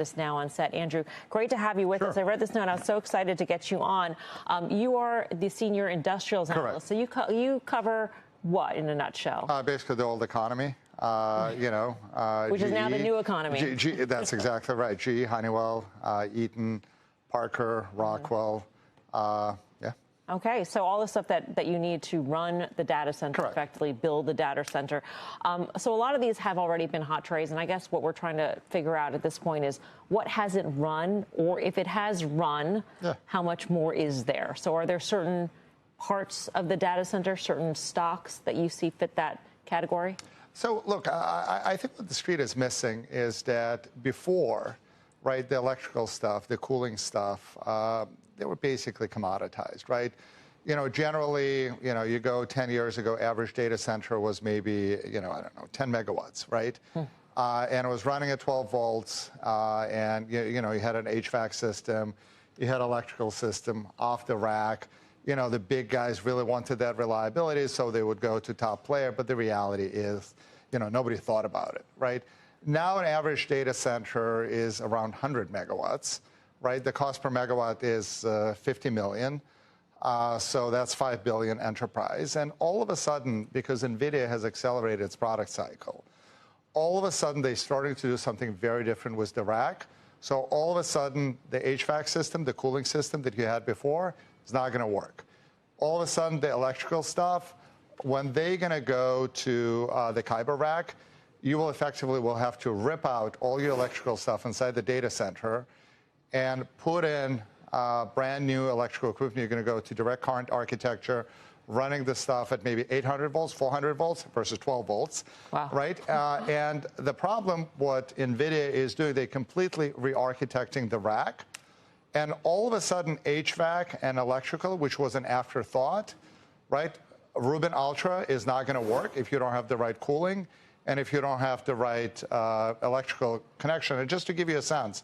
This now on set. Andrew, great to have you with us. I read this note. I was so excited to get you on. You are the senior industrials analyst. So you cover what in a nutshell? Basically the old economy. Which is now the new economy. That's exactly right. GE, Honeywell, Eaton, Parker, Rockwell. Okay, so all the stuff that you need to run the data center effectively, build the data center. So a lot of these have already been hot trays, and I guess what we're trying to figure out at this point is what hasn't run, or if it has run, how much more is there? So are there certain parts of the data center, certain stocks that you see fit that category? So look, I think what the street is missing is that before, right, the electrical stuff, the cooling stuff, they were basically commoditized, right? Generally, you go 10 years ago, average data center was maybe, I don't know, 10 megawatts, right? And it was running at 12 volts, and you had an HVAC system, you had electrical system off the rack. The big guys really wanted that reliability, so they would go to top player, but the reality is, nobody thought about it, right? Now an average data center is around 100 megawatts, right? The cost per megawatt is 50 million. So that's 5 billion enterprise. And all of a sudden, because NVIDIA has accelerated its product cycle, all of a sudden they're starting to do something very different with the rack. So all of a sudden, the HVAC system, the cooling system that you had before is not going to work. All of a sudden, the electrical stuff, when they're going to go to the Kyber rack, you will effectively have to rip out all your electrical stuff inside the data center and put in brand new electrical equipment. You're going to go to direct current architecture, running the stuff at maybe 800 volts, 400 volts versus 12 volts, right? And the problem, what NVIDIA is doing, they're completely re-architecting the rack. And all of a sudden, HVAC and electrical, which was an afterthought, right? Rubin Ultra is not going to work if you don't have the right cooling and if you don't have the right electrical connection. And just to give you a sense,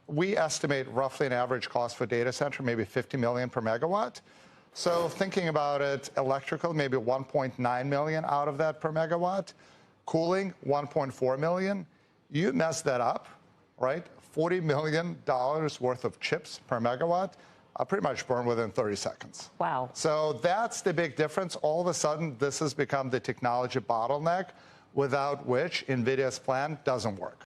we estimate roughly an average cost for data center, maybe 50 million per megawatt. So thinking about it, electrical, maybe 1.9 million out of that per megawatt. Cooling, 1.4 million. You mess that up, right? $40 million worth of chips per megawatt are pretty much burned within 30 seconds. Wow. So that's the big difference. All of a sudden, this has become the technology bottleneck without which NVIDIA's plan doesn't work.